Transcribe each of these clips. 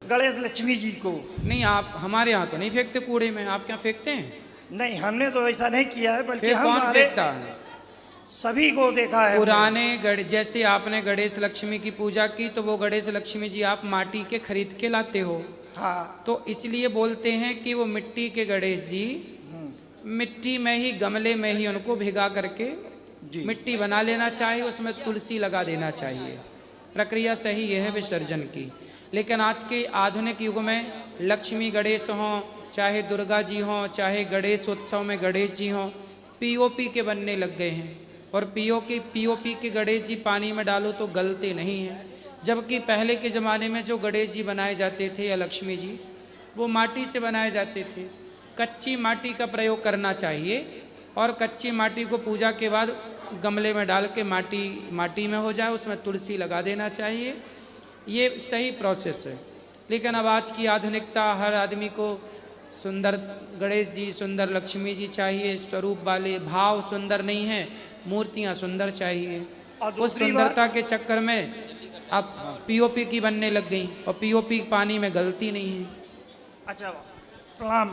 गणेश लक्ष्मी जी को। नहीं, आप हमारे यहाँ तो नहीं फेंकते कूड़े में, आप क्या फेंकते हैं? नहीं, हमने तो ऐसा नहीं किया है, बल्कि फिर कौन हमारे फेंकता है? सभी को देखा है। पुराने जैसे आपने गणेश लक्ष्मी की पूजा की तो वो गणेश लक्ष्मी जी आप माटी के खरीद के लाते हो। हाँ। तो इसलिए बोलते हैं कि वो मिट्टी के गणेश जी मिट्टी में ही, गमले में ही उनको भिगा करके मिट्टी बना लेना चाहिए, उसमें तुलसी लगा देना चाहिए। प्रक्रिया सही यह है विसर्जन की। लेकिन आज के आधुनिक युग में लक्ष्मी गणेश हों, चाहे दुर्गा जी हों, चाहे गणेश उत्सव में गणेश जी हों, पीओपी के बनने लग गए हैं। और पीओपी के गणेश जी पानी में डालो तो गलते नहीं हैं। जबकि पहले के ज़माने में जो गणेश जी बनाए जाते थे या लक्ष्मी जी, वो माटी से बनाए जाते थे। कच्ची माटी का प्रयोग करना चाहिए और कच्ची माटी को पूजा के बाद गमले में डाल के माटी में हो जाए, उसमें तुलसी लगा देना चाहिए। ये सही प्रोसेस है। लेकिन अब आज की आधुनिकता, हर आदमी को सुंदर गणेश जी, सुंदर लक्ष्मी जी चाहिए, स्वरूप वाले, भाव सुंदर नहीं है, मूर्तियाँ सुंदर चाहिए। उस सुंदरता के चक्कर में अब पीओपी की बनने लग गई और पीओपी पानी में गलती नहीं है। अच्छा, प्रणाम।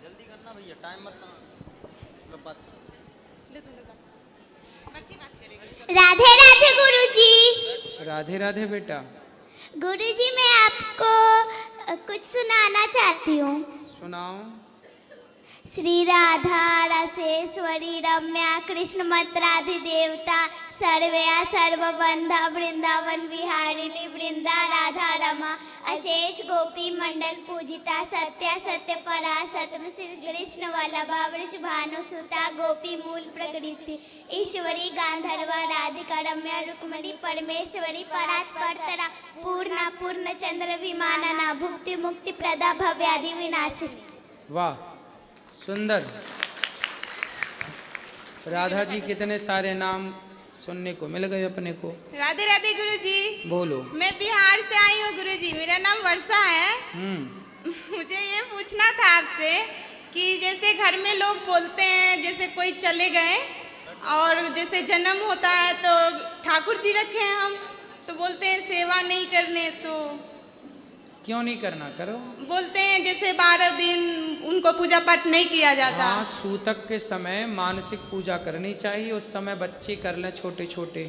जल्दी करना भैया, टाइम मत राधे राधे गुरुजी। राधे राधे बेटा। गुरुजी, मैं आपको कुछ सुनाना चाहती हूँ। सुनाओ। श्री राधा रसेश्वरी रम्या कृष्ण मत राधि देवता सर्वया सर्वबंधा वृंदावन विहारिणी वृंदा राधा रमा अशेष गोपी मंडल पूजिता सत्या सत्य परा सतम श्री कृष्ण वल्लभा वृष भानुसुता गोपी मूल प्रकृति ईश्वरी गांधर्वा राधिका रम्या रुक्मणी परमेश्वरी परात् परतरा पूर्णा पूर्ण चंद्र विमानना भुक्ति मुक्ति प्रदा भव्यादि विनाशिनी। वाह, सुंदर। राधा जी कितने सारे नाम सुनने को मिल गए अपने को। राधे राधे गुरुजी। बोलो। मैं बिहार से आई हूँ गुरुजी, मेरा नाम वर्षा है। मुझे ये पूछना था आपसे कि जैसे घर में लोग बोलते हैं, जैसे कोई चले गए और जैसे जन्म होता है तो ठाकुर जी रखे हैं हम, तो बोलते हैं सेवा नहीं करने, तो क्यों नहीं करना? करो। बोलते हैं जैसे 12 दिन उनको पूजा पाठ नहीं किया जाता। हाँ, सूतक के समय मानसिक पूजा करनी चाहिए। उस समय बच्चे कर लें, छोटे छोटे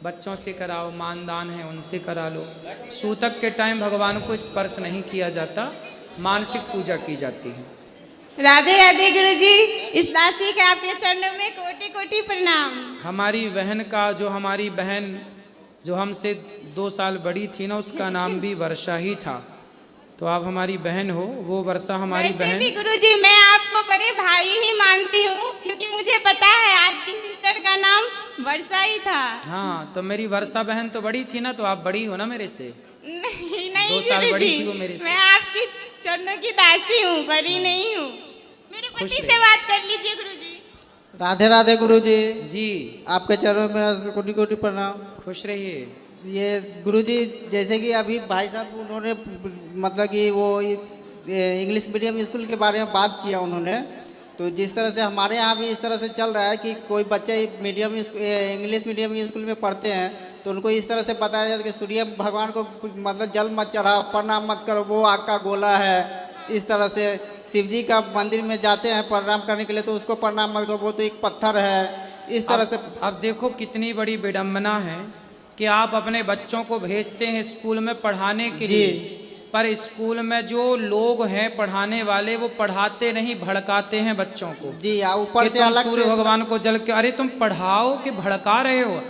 बच्चों से कराओ, मानदान है उनसे करा लो। सूतक के टाइम भगवान को स्पर्श नहीं किया जाता, मानसिक पूजा की जाती है। राधे राधे गुरुजी, इस दासी के आपके चरणों में कोटि कोटि प्रणाम। हमारी बहन का, जो हमारी बहन जो हमसे 2 साल बड़ी थी ना, उसका नाम भी वर्षा ही था। तो आप हमारी बहन हो, वो वर्षा हमारी बहन। भी गुरुजी, मैं आपको बड़े भाई ही मानती हूँ, क्योंकि मुझे पता है आपकी सिस्टर का नाम वर्षा ही था। हाँ, तो मेरी वर्षा बहन तो बड़ी थी ना, तो आप बड़ी हो ना मेरे से। नहीं नहीं 2 साल बड़ी थी वो मेरे से। मैं आपकी चरणों की दासी हूँ, बड़ी नहीं हूँ। मेरे पति से बात कर लीजिए गुरुजी। राधे राधे गुरुजी जी। आपके चरणों में मेरा कोटि कोटि प्रणाम। खुश रहिए। ये गुरुजी, जैसे कि अभी भाई साहब उन्होंने मतलब कि वो इंग्लिश मीडियम स्कूल के बारे में बात किया उन्होंने, तो जिस तरह से हमारे यहाँ भी इस तरह से चल रहा है कि कोई बच्चे इंग्लिश मीडियम स्कूल में पढ़ते हैं तो उनको इस तरह से बताया जाता है कि सूर्य भगवान को मतलब जल मत चढ़ाओ, प्रणाम मत करो, वो आग का गोला है। इस तरह से शिव जी का मंदिर में जाते हैं प्रणाम करने के लिए, तो उसको प्रणाम मत करो, वो तो एक पत्थर है। इस तरह से अब देखो कितनी बड़ी विडंबना है कि आप अपने बच्चों को भेजते हैं स्कूल में पढ़ाने के लिए, पर स्कूल में जो लोग हैं पढ़ाने वाले, वो पढ़ाते नहीं, भड़काते हैं बच्चों को। जी, ऊपर से अलग सूर्य भगवान को जल के, अरे तुम पढ़ाओ कि भड़का रहे हो।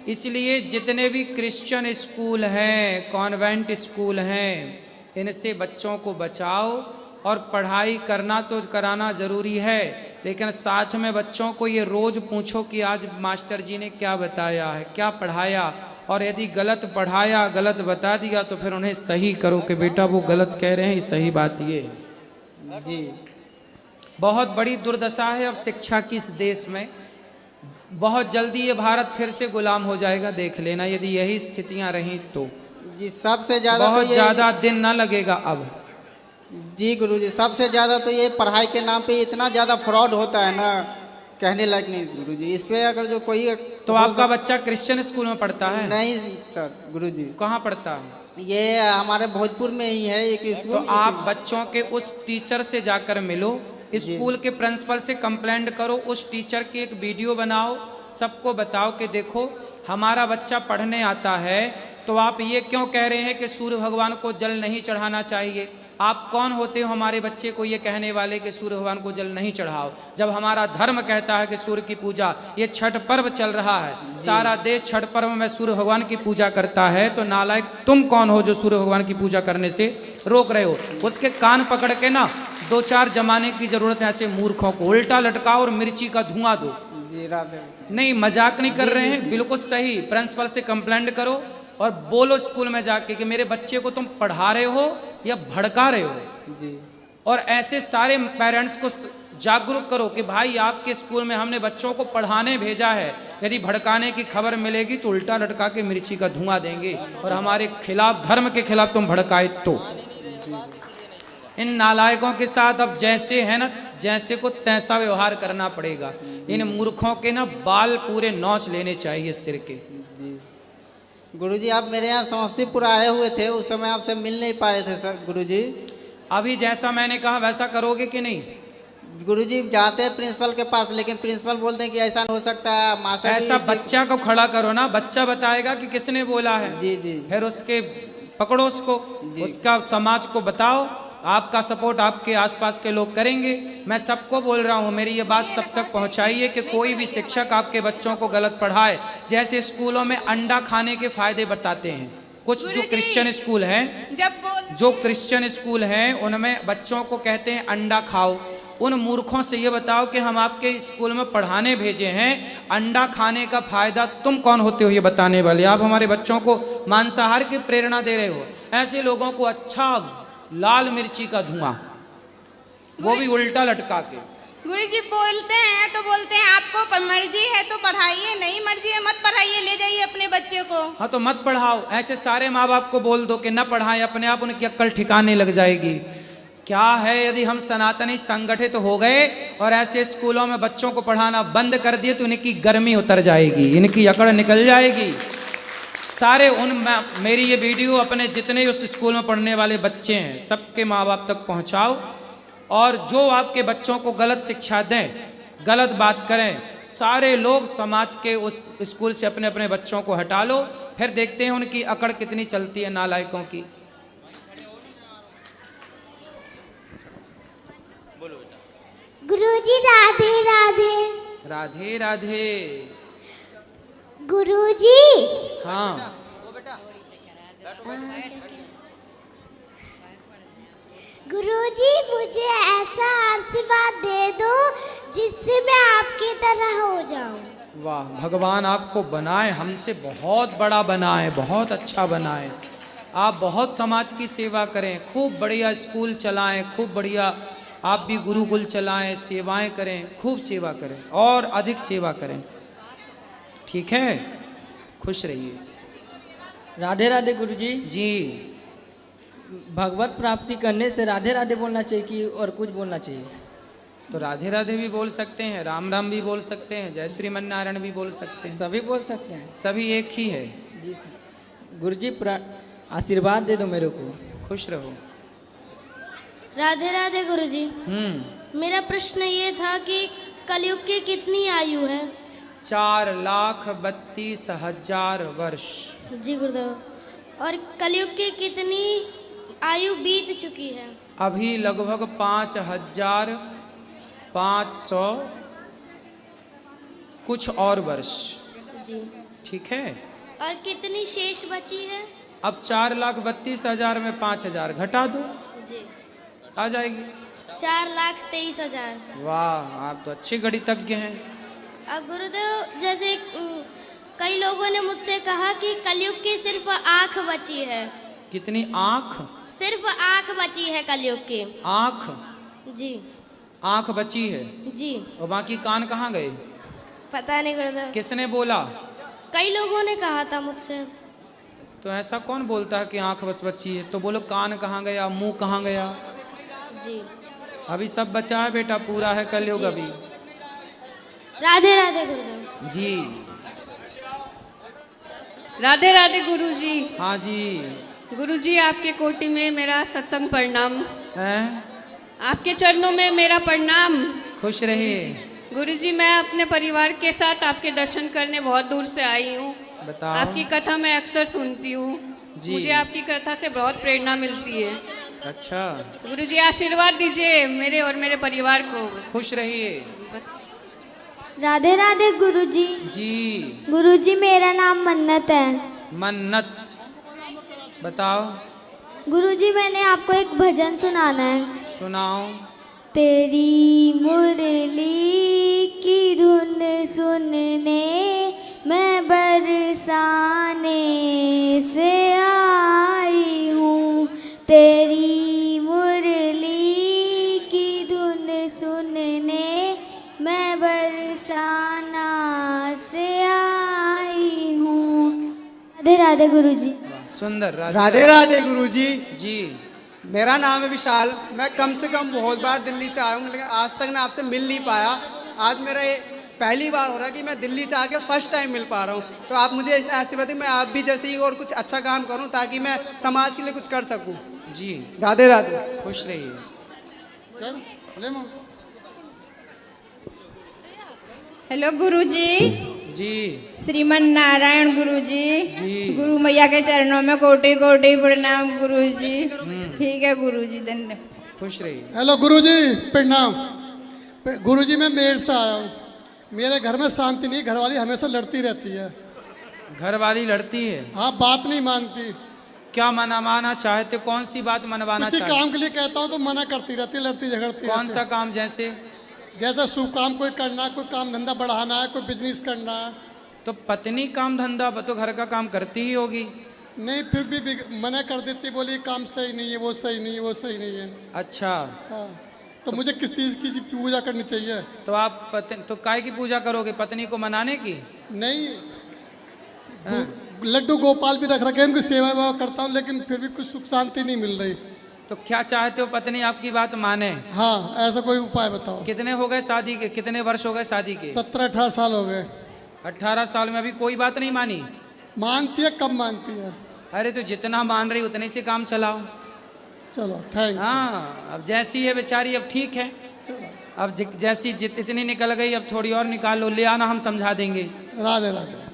इसलिए जितने भी क्रिश्चियन स्कूल हैं, कॉन्वेंट स्कूल हैं, इनसे बच्चों को बचाओ। और पढ़ाई करना तो कराना ज़रूरी है, लेकिन साथ में बच्चों को ये रोज़ पूछो कि आज मास्टर जी ने क्या बताया है, क्या पढ़ाया, और यदि गलत पढ़ाया, गलत बता दिया तो फिर उन्हें सही करो कि बेटा वो गलत कह रहे हैं, सही बात ये है। जी, बहुत बड़ी दुर्दशा है अब शिक्षा की इस देश में। बहुत जल्दी ये भारत फिर से गुलाम हो जाएगा, देख लेना, यदि यही स्थितियां रहीं तो। जी, सबसे ज़्यादा बहुत ज़्यादा दिन ना लगेगा अब। जी गुरुजी, सबसे ज़्यादा तो ये पढ़ाई के नाम पे इतना ज़्यादा फ्रॉड होता है ना कहने लायक नहीं गुरुजी। इस पे अगर जो कोई तो आपका बच्चा क्रिश्चियन स्कूल में पढ़ता है? नहीं सर गुरुजी। कहाँ पढ़ता है? ये हमारे भोजपुर में ही है एक तो स्कूल। आप बच्चों के उस टीचर से जाकर मिलो, स्कूल के प्रिंसिपल से कंप्लेंट करो, उस टीचर की एक वीडियो बनाओ, सबको बताओ कि देखो हमारा बच्चा पढ़ने आता है, तो आप ये क्यों कह रहे हैं कि सूर्य भगवान को जल नहीं चढ़ाना चाहिए? आप कौन होते हो हमारे बच्चे को ये कहने वाले कि सूर्य भगवान को जल नहीं चढ़ाओ, जब हमारा धर्म कहता है कि सूर्य की पूजा, ये छठ पर्व चल रहा है, सारा देश छठ पर्व में सूर्य भगवान की पूजा करता है, तो नालायक तुम कौन हो जो सूर्य भगवान की पूजा करने से रोक रहे हो? उसके कान पकड़ के ना 2-4 जमाने की जरूरत है ऐसे मूर्खों को, उल्टा लटकाओ और मिर्ची का धुआं दो। जी राधे। नहीं मजाक नहीं कर रहे हैं, बिल्कुल सही। प्रिंसिपल से कंप्लेंट करो और बोलो स्कूल में जाके कि मेरे बच्चे को तुम पढ़ा रहे हो या भड़का रहे हो। जी। और ऐसे सारे पेरेंट्स को जागरूक करो कि भाई आपके स्कूल में हमने बच्चों को पढ़ाने भेजा है, यदि भड़काने की खबर मिलेगी तो उल्टा लटका के मिर्ची का धुआं देंगे और हमारे खिलाफ, धर्म के खिलाफ तुम भड़काए तो। इन नालायकों के साथ अब जैसे है ना, जैसे को तैसा व्यवहार करना पड़ेगा। इन मूर्खों के ना बाल पूरे नौच लेने चाहिए सिर के। गुरुजी आप मेरे यहाँ समस्तीपुर आए हुए थे, उस समय आपसे मिल नहीं पाए थे सर गुरुजी। अभी जैसा मैंने कहा वैसा करोगे कि नहीं? गुरुजी जाते हैं प्रिंसिपल के पास, लेकिन प्रिंसिपल बोलते हैं कि ऐसा नहीं हो सकता है, मास्टर ऐसा बच्चा को खड़ा करो ना, बच्चा बताएगा कि किसने बोला है। जी जी। फिर उसके पकड़ो उसको, उसका समाज को बताओ, आपका सपोर्ट आपके आसपास के लोग करेंगे। मैं सबको बोल रहा हूँ, मेरी ये बात सब तक पहुँचाइए कि कोई भी शिक्षक आपके बच्चों को गलत पढ़ाए। जैसे स्कूलों में अंडा खाने के फायदे बताते हैं कुछ जो क्रिश्चियन स्कूल हैं, जो क्रिश्चियन स्कूल हैं उनमें बच्चों को कहते हैं अंडा खाओ। उन मूर्खों से ये बताओ कि हम आपके स्कूल में पढ़ाने भेजे हैं, अंडा खाने का फायदा तुम कौन होते हो ये बताने वाले? आप हमारे बच्चों को मांसाहार की प्रेरणा दे रहे हो। ऐसे लोगों को अच्छा लाल मिर्ची का धुआं, वो भी उल्टा लटका के। गुरुजी बोलते हैं तो बोलते हैं आपको मर्जी है तो पढ़ाइए, नहीं मर्जी है मत पढ़ाइए, ले जाइए अपने बच्चे को। हाँ तो मत पढ़ाओ। ऐसे सारे माँ बाप को बोल दो कि न पढ़ाएं, अपने आप उनकी अक्ल ठिकाने लग जाएगी। क्या है यदि हम सनातनी संगठित हो गए और ऐसे स्कूलों में बच्चों को पढ़ाना बंद कर दिए तो इनकी गर्मी उतर जाएगी, इनकी अकड़ निकल जाएगी। सारे मेरी ये वीडियो अपने जितने उस स्कूल में पढ़ने वाले बच्चे हैं सबके माँ बाप तक पहुँचाओ, और जो आपके बच्चों को गलत शिक्षा दें, गलत बात करें, सारे लोग समाज के उस स्कूल से अपने अपने बच्चों को हटा लो। फिर देखते हैं उनकी अकड़ कितनी चलती है नालायकों की। गुरुजी राधे राधे। राधे राधे। गुरुजी। हाँ गुरुजी मुझे ऐसा आशीर्वाद दे दो जिससे मैं आपकी तरह हो जाऊं। वाह, भगवान आपको बनाए, हमसे बहुत बड़ा बनाए, बहुत अच्छा बनाए। आप बहुत समाज की सेवा करें, खूब बढ़िया स्कूल चलाएं, खूब बढ़िया आप भी गुरुकुल चलाएं, सेवाएं करें, खूब सेवा करें और अधिक सेवा करें। ठीक है, खुश रहिए। राधे राधे गुरुजी। जी, भगवत प्राप्ति करने से राधे राधे बोलना चाहिए कि और कुछ बोलना चाहिए? तो राधे राधे भी बोल सकते हैं, राम राम भी बोल सकते हैं, जय श्रीमन्नारायण भी बोल सकते हैं, सभी बोल सकते हैं। सभी एक ही है। जी सर। गुरुजी आशीर्वाद दे दो मेरे को। खुश रहो। राधे राधे गुरुजी। मेरा प्रश्न ये था कि कलयुग की कितनी आयु है? 4,32,000 वर्ष। जी गुरुदेव। और कलयुग की कितनी आयु बीत चुकी है? अभी लगभग 5,500 कुछ और वर्ष। जी ठीक है। और कितनी शेष बची है? अब 4,32,000 में 5,000 घटा दो, जी आ जाएगी 4,23,000। वाह, आप तो अच्छे गणितज्ञ हैं। अब गुरुदेव जैसे कई लोगों ने मुझसे कहा कि कलयुग की सिर्फ आंख बची है। कितनी आंख? सिर्फ आंख बची है कलयुग की। आंख? जी आंख बची है जी। और बाकी कान कहाँ गए? पता नहीं गुरुदेव। किसने बोला? कई लोगों ने कहा था मुझसे। तो ऐसा कौन बोलता है कि आंख बस बची है? तो बोलो कान कहाँ गया, मुंह कहाँ गया? जी अभी सब बचा है बेटा, पूरा है कलयुग अभी। राधे राधे गुरुजी। जी। राधे राधे गुरुजी। हाँ जी। गुरुजी आपके कोटि में मेरा सत्संग प्रणाम। हैं? आपके चरणों में मेरा प्रणाम। खुश रहिए। गुरुजी मैं अपने परिवार के साथ आपके दर्शन करने बहुत दूर से आई हूँ। बताओ। आपकी कथा मैं अक्सर सुनती हूँ। जी। मुझे आपकी कथा से बहुत प्रेरणा मिलती है। अच्छा। गुरुजी आशीर्वाद दीजिए मेरे और मेरे परिवार को। खुश रहिए। बस। राधे राधे गुरुजी। जी। गुरुजी मेरा नाम मन्नत है। मन्नत। बताओ। गुरुजी मैंने आपको एक भजन सुनाना है। सुनाओ। तेरी मुरली की धुन सुनने मैं बरसाने से आई हूँ। तेरी मुरली की धुन सुनने मैं बरसाना से आई हूँ। राधे राधे गुरुजी। सुंदर। राधे राधे गुरुजी। जी। मेरा नाम है विशाल। मैं कम से कम बहुत बार दिल्ली से आया हूँ, लेकिन आज तक मैं आपसे मिल नहीं पाया। आज मेरा ये पहली बार हो रहा है कि मैं दिल्ली से आके फर्स्ट टाइम मिल पा रहा हूँ। तो आप मुझे आशीर्वाद दें, मैं आप भी जैसे ही और कुछ अच्छा काम करूँ ताकि मैं समाज के लिए कुछ कर सकूँ। जी। राधे राधे। खुश रहिए। हेलो गुरुजी। जी। श्रीमन नारायण गुरुजी। जी। गुरु मैया के चरणों में कोटि कोटि प्रणाम गुरुजी। ठीक है गुरुजी, धन्यवाद। खुश रहिए। हेलो गुरुजी, प्रणाम। गुरुजी मैं मेरठ से आया हूँ। मेरे घर में शांति नहीं, घरवाली हमेशा लड़ती रहती है। घर वाली लड़ती है? हाँ, बात नहीं मानती। क्या मनवाना चाहते? कौन सी बात मनवाना किसी चाहते? काम के लिए कहता हूँ तो मना करती रहती, लड़ती झगड़ती। कौन सा काम? जैसे जैसे शुभ काम कोई करना, कोई काम धंधा बढ़ाना है, कोई बिजनेस करना है। तो पत्नी काम धंधा तो घर का काम करती ही होगी। नहीं, फिर भी मना कर देती, बोली काम सही नहीं है, वो सही नहीं है, वो सही नहीं है। अच्छा। हाँ, तो मुझे किस चीज़ की पूजा करनी चाहिए? तो आप तो काय की पूजा करोगे? पत्नी को मनाने की? नहीं, लड्डू गोपाल भी रख रखे हैं, उनकी सेवा वेवा करता हूँ, लेकिन फिर भी कुछ सुख शांति नहीं मिल रही। तो क्या चाहते हो पत्नी आपकी बात माने? हाँ, ऐसा कोई उपाय बताओ। कितने हो गए शादी के? कितने वर्ष हो गए शादी के? 17-18 साल हो गए। 18 साल में अभी कोई बात नहीं मानी? मानती है, कम मानती है। अरे तो जितना मान रही उतने से काम चलाओ। चलो, थैंक यू। हाँ, अब जैसी है बेचारी, अब ठीक है। चलो, अब जैसी इतनी निकल गई, अब थोड़ी और निकाल लो, ले आना, हम समझा देंगे। राधे राधे।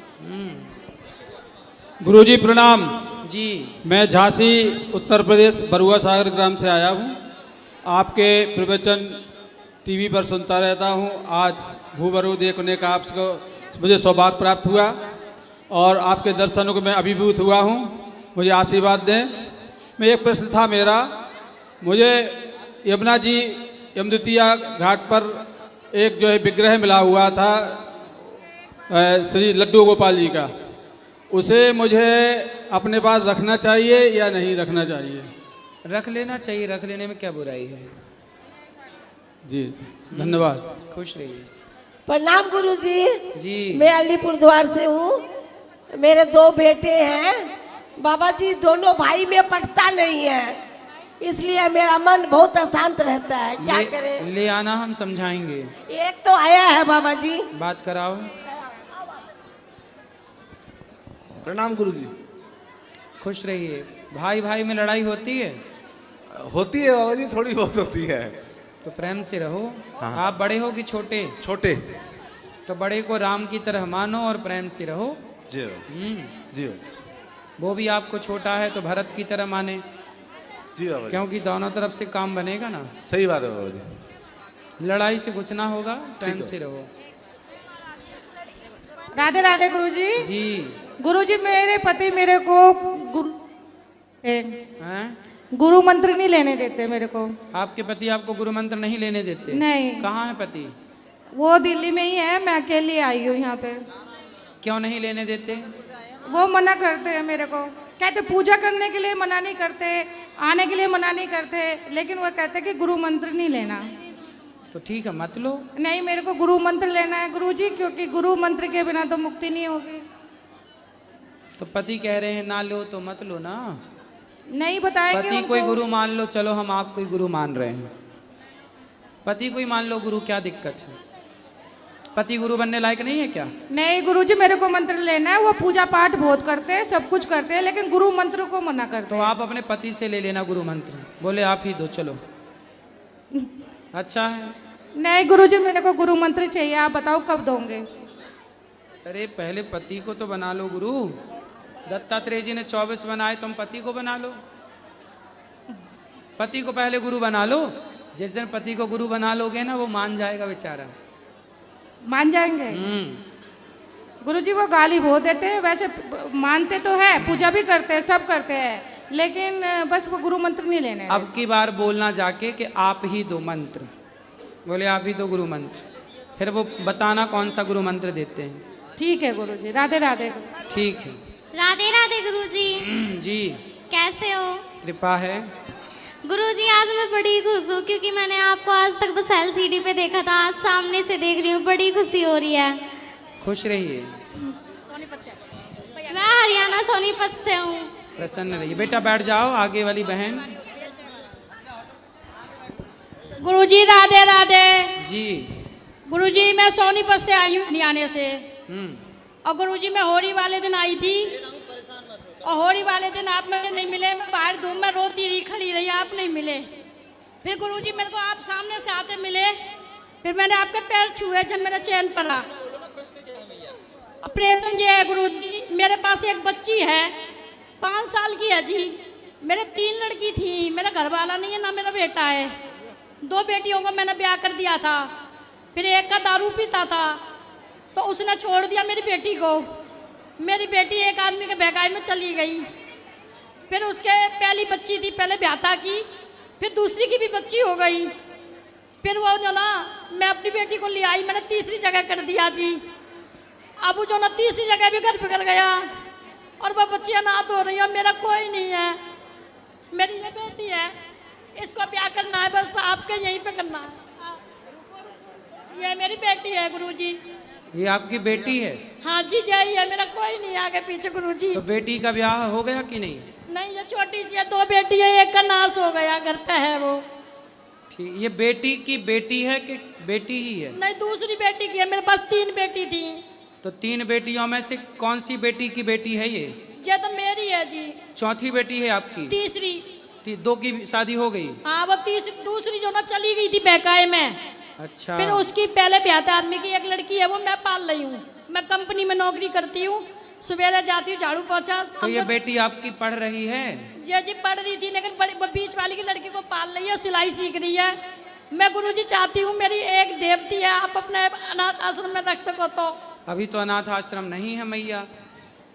गुरुजी प्रणाम। जी। मैं झांसी उत्तर प्रदेश बरुआ सागर ग्राम से आया हूँ। आपके प्रवचन टीवी पर सुनता रहता हूँ। आज भूबरू देखने का आपको मुझे सौभाग्य प्राप्त हुआ और आपके दर्शनों को मैं अभिभूत हुआ हूँ। मुझे आशीर्वाद दें। मैं एक प्रश्न था मेरा, मुझे यमुना जी यमद्वितीया घाट पर एक जो है विग्रह मिला हुआ था श्री लड्डू गोपाल जी का, उसे मुझे अपने पास रखना चाहिए या नहीं रखना चाहिए? रख लेना चाहिए, रख लेने में क्या बुराई है। जी धन्यवाद। खुश रहिए। प्रणाम गुरुजी। जी। मैं अलीपुर द्वार से हूँ। मेरे 2 बेटे हैं। बाबा जी दोनों भाई में पटता नहीं है, इसलिए मेरा मन बहुत अशांत रहता है। क्या करें? ले आना, हम समझाएंगे। एक तो आया है बाबा जी। बात कराओ। प्रणाम गुरुजी। खुश रहिए। भाई भाई में लड़ाई होती है? होती है बाबा जी, थोड़ी बहुत होती है। तो प्रेम से रहो। हाँ। आप बड़े हो कि छोटे? छोटे। तो बड़े को राम की तरह मानो और प्रेम से रहो। जी जी। वो भी आपको छोटा है तो भरत की तरह माने। जी बाबा जी। क्योंकि दोनों तरफ से काम बनेगा ना। सही बात है बाबा जी। लड़ाई से कुछ ना होगा, प्रेम से रहो। राधे राधे गुरुजी। जी। गुरुजी मेरे पति मेरे को गुरु मंत्र नहीं लेने देते मेरे को। आपके पति आपको गुरु मंत्र नहीं लेने देते? नहीं। कहाँ है पति? वो दिल्ली में ही है, मैं अकेली आई हूँ यहाँ पे। क्यों नहीं लेने देते? वो मना करते हैं मेरे को, कहते पूजा करने के लिए मना नहीं करते, आने के लिए मना नहीं करते, लेकिन वो कहते कि गुरु मंत्र नहीं लेना। तो ठीक है, मत लो। नहीं, मेरे को गुरु मंत्र लेना है गुरुजी, क्योंकि गुरु मंत्र के बिना तो मुक्ति नहीं होगी। तो पति कह रहे हैं ना लो तो मत लो ना। नहीं बताएंगे पति कोई गुरु मान लो, चलो हम आप कोई गुरु मान रहे हैं। पति कोई मान लो गुरु, क्या दिक्कत है? पति गुरु बनने लायक नहीं है क्या? नहीं गुरुजी, मेरे को मंत्र लेना है। वो पूजा पाठ बहुत करते हैं, सब कुछ करते हैं, लेकिन गुरु मंत्र को मना करते तो आप अपने पति से ले लेना गुरु मंत्र। बोले आप ही दो, चलो अच्छा है। नहीं गुरुजी, मेरे को गुरु मंत्र चाहिए। आप बताओ कब दोगे? अरे पहले पति को तो बना लो गुरु। दत्तात्रेय जी ने 24 बनाए, तुम पति को बना लो। पति को पहले गुरु बना लो। जिस दिन पति को गुरु बना लोगे ना, वो मान जाएगा बेचारा। मान जाएंगे? गुरुजी वो गाली बहुत देते हैं, वैसे मानते तो है, पूजा भी करते हैं, सब करते हैं, लेकिन बस वो गुरु मंत्र नहीं लेने। अब की बार बोलना जाके कि आप ही दो मंत्र। बोले आप ही दो गुरु मंत्र, फिर वो बताना कौन सा गुरु मंत्र देते हैं। ठीक है गुरुजी, राधे राधे। ठीक है, राधे राधे गुरुजी। जी कैसे हो? कृपा है गुरुजी। आज मैं बड़ी खुश हूँ क्योंकि मैंने आपको आज तक बस LCD पे देखा था, आज सामने से देख रही हूँ, बड़ी खुशी हो रही है। खुश रहिए। मैं हरियाणा सोनीपत से हूँ। प्रसन्न रहिए। बेटा बैठ जाओ, आगे वाली बहन। गुरुजी राधे राधे। जी गुरुजी मैं सोनीपत से आई हूँ, हरियाणा से। और गुरुजी मैं होली वाले दिन आई थी, और होली वाले दिन आप मेरे नहीं मिले। मैं बाहर धूप में रोती रही, खड़ी रही, आप नहीं मिले। फिर गुरुजी मेरे को आप सामने से आते मिले, फिर मैंने आपके पैर छुए जब मेरा चैन पड़ा। ऑपरेशन जी है गुरुजी। मेरे पास एक बच्ची है, 5 साल की है जी। मेरे 3 लड़की थी, मेरा घर वाला नहीं है, ना मेरा बेटा है। 2 बेटियों को मैंने ब्याह कर दिया था। फिर एक का दारू पीता था, तो उसने छोड़ दिया मेरी बेटी को। मेरी बेटी एक आदमी के बहकाई में चली गई। फिर उसके पहली बच्ची थी, पहले ब्याहता की, फिर दूसरी की भी बच्ची हो गई। फिर वो जो ना, मैं अपनी बेटी को ले आई, मैंने तीसरी जगह कर दिया जी। अब जो ना तीसरी जगह भी घर बिगड़ गया, और वह बच्चियां अनाथ हो रही है। मेरा कोई नहीं है, मेरी ये बेटी है, इसको ब्याह करना है, बस आपके यहीं पे करना है। ये मेरी बेटी है गुरुजी। ये आपकी बेटी है? हाँ जी, जय है, मेरा कोई नहीं आगे पीछे गुरुजी। तो बेटी का ब्याह हो गया कि नहीं? नहीं, ये छोटी सी है, 2 बेटी है, एक का नाश हो गया, घर पे है वो। ठीक, ये बेटी की बेटी है कि बेटी ही है? नहीं, दूसरी बेटी की है। मेरे पास 3 बेटी थी। तो 3 बेटियों में से कौन सी बेटी की बेटी है ये? ये तो मेरी है जी। चौथी बेटी है आपकी? तीसरी। 2 की शादी हो गई? हाँ, वो दूसरी जो ना चली गई थी बहकाए में। अच्छा। फिर उसकी पहले ब्याहता आदमी की एक लड़की है, वो मैं पाल रही हूँ। मैं कंपनी में नौकरी करती हूँ, सुबह जाती हूँ, झाड़ू पोछा। तो ये बेटी आपकी पढ़ रही है? जी पढ़ रही थी, लेकिन बीच वाली की लड़की को पाल रही है, सिलाई सीख रही है। मैं गुरुजी चाहती हूँ मेरी एक देवती है, आप अपने अनाथ आश्रम में रख सको तो। अभी तो अनाथ आश्रम नहीं है मैया,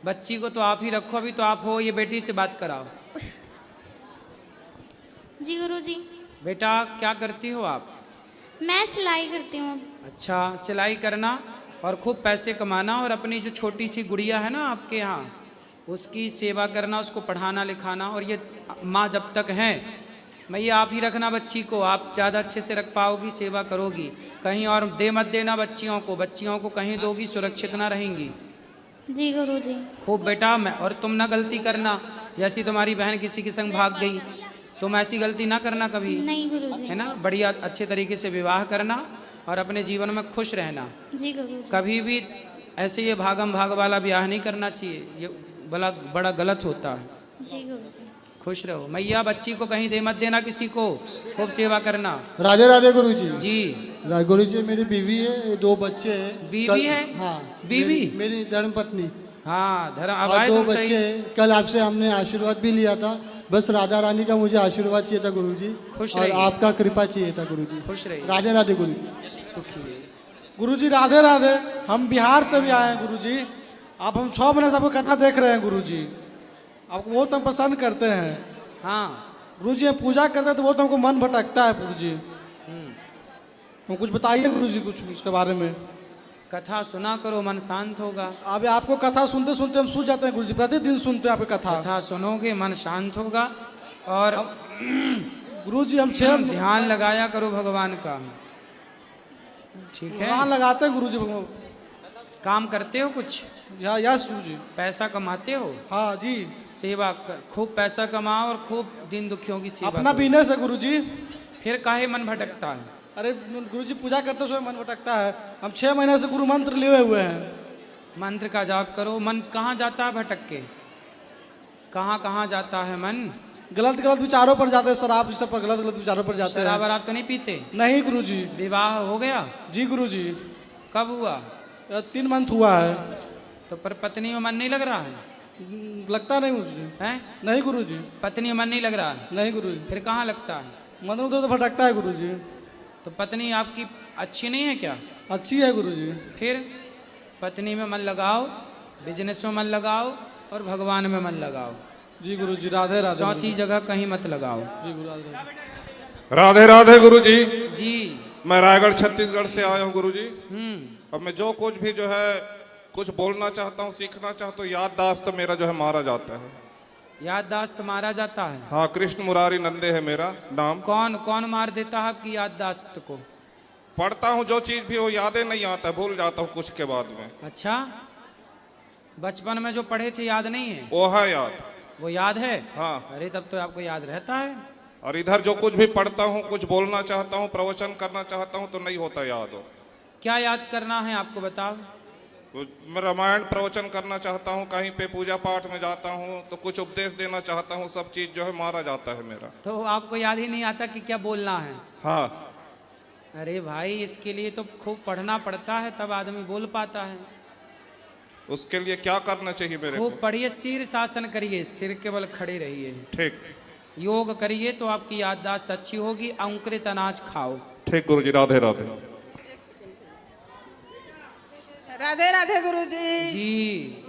बच्ची को तो आप ही रखो। अभी तो आप हो, ये बेटी से बात कराओ। जी गुरुजी। बेटा क्या करती हो आप? मैं सिलाई करती हूँ। अच्छा, सिलाई करना और खूब पैसे कमाना, और अपनी जो छोटी सी गुड़िया है ना आपके यहाँ, उसकी सेवा करना, उसको पढ़ाना लिखाना। और ये माँ जब तक हैं, मैया आप ही रखना बच्ची को। आप ज़्यादा अच्छे से रख पाओगी, सेवा करोगी। कहीं और मत देना बच्चियों को कहीं दोगी, सुरक्षित ना रहेंगी। जी गुरुजी। खूब बेटा। मैं और तुम ना गलती करना, जैसी तुम्हारी बहन किसी के संग भाग गई, तुम ऐसी गलती ना करना कभी। नहीं गुरुजी। है ना? बढ़िया अच्छे तरीके से विवाह करना और अपने जीवन में खुश रहना। जी गुरुजी। कभी भी ऐसे ये भागम भाग वाला ब्याह नहीं करना चाहिए, ये बड़ा गलत होता है। जी गुरुजी। खुश रहो। मैया बच्ची को कहीं मत देना किसी को, खूब सेवा करना। राधे राधे गुरुजी। जी गुरुजी, मेरी बीवी है, 2 बच्चे हैं। बीवी है? हाँ, बीवी मेरी धर्म पत्नी। हाँ, धर्म। अब और आए 2 तुम बच्चे सही। हैं। कल आपसे हमने आशीर्वाद भी लिया था, बस राधा रानी का मुझे आशीर्वाद चाहिए था गुरुजी, खुश और रहिए। आपका कृपा चाहिए था गुरुजी। खुश रहिए। राधे राधे गुरुजी। सुखी रहिए। गुरुजी राधे राधे। हम बिहार से भी आए हैं गुरुजी। आप हम 6 महीने से आपको कथा देख रहे हैं गुरुजी, आपको बहुत हम पसंद करते हैं। हाँ गुरुजी, हम पूजा करते हैं तो बहुत हमको मन भटकता है गुरुजी। हम कुछ बताइए गुरुजी, कुछ उसके बारे में। कथा सुना करो, मन शांत होगा। अभी आपको कथा सुनते सुनते हम सूझ जाते हैं गुरुजी, प्रतिदिन सुनते हैं आपकी कथा सुनोगे मन शांत होगा। और गुरुजी हम 6 ध्यान लगाया करो भगवान का, ठीक है? ध्यान लगाते हैं गुरुजी। काम करते हो कुछ? यस गुरुजी। पैसा कमाते हो? हाँ जी। सेवा खूब पैसा कमाओ और खूब दिन दुखियों की सेवा अपना करो। बिजनेस है गुरुजी। फिर काहे मन भटकता है? अरे गुरुजी पूजा करते समय मन भटकता है। हम 6 महीने से गुरु मंत्र लिए हुए हैं। मंत्र का जाप करो। मन कहाँ जाता है भटक के? कहाँ कहाँ जाता है मन? गलत गलत विचारों पर जाते हैं, शराब सब पर गलत गलत विचारों पर जाते हैं। शराब वराब तो नहीं पीते? नहीं गुरुजी। विवाह हो गया? जी गुरुजी। कब हुआ? 3 मंथ हुआ है। तो पर पत्नी में मन नहीं लग रहा है? लगता नहीं गुरुजी। हैं? नहीं गुरुजी। पत्नी में मन नहीं लग रहा है? नहीं गुरुजी। फिर कहाँ लगता है? मन उधर तो भटकता है गुरुजी। तो पत्नी आपकी अच्छी नहीं है क्या? अच्छी है गुरुजी। फिर पत्नी में मन लगाओ, बिजनेस में मन लगाओ और भगवान में मन लगाओ। जी गुरुजी। राधे राधे। चौथी जगह कहीं मत लगाओ। जी गुरु राधे। राधे राधे गुरुजी। जी। मैं रायगढ़ छत्तीसगढ़ से आया हूँ गुरुजी। अब मैं जो कुछ भी जो है कुछ बोलना चाहता हूँ, सीखना चाहता हूँ, याददाश्त मेरा जो है मारा जाता है। याददाश्त मारा जाता है? हाँ, कृष्ण मुरारी नंदे है मेरा नाम। कौन कौन मार देता है आपकी याददाश्त को? पढ़ता हूँ जो चीज भी वो यादें नहीं आता है, भूल जाता हूँ कुछ के बाद में। अच्छा, बचपन में जो पढ़े थे याद नहीं है? वो है याद। वो याद है? हाँ। अरे तब तो आपको याद रहता है। और इधर जो कुछ भी पढ़ता हूँ, कुछ बोलना चाहता हूँ, प्रवचन करना चाहता हूँ तो नहीं होता याद हो। क्या याद करना है आपको बताओ? मैं रामायण प्रवचन करना चाहता हूँ, कहीं पे पूजा पाठ में जाता हूँ तो कुछ उपदेश देना चाहता हूँ, सब चीज जो है मारा जाता है मेरा। तो आपको याद ही नहीं आता कि क्या बोलना है? हाँ। अरे भाई, इसके लिए तो खूब पढ़ना पड़ता है, तब आदमी बोल पाता है। उसके लिए क्या करना चाहिए मेरे को? खूब पढ़िए, शीर शासन करिए, सिर के बल खड़े रहिए। ठीक। योग करिए तो आपकी याददाश्त अच्छी होगी। अंकुरित अनाज खाओ। ठीक गुरुजी। राधे राधे। राधे राधे गुरुजी। जी।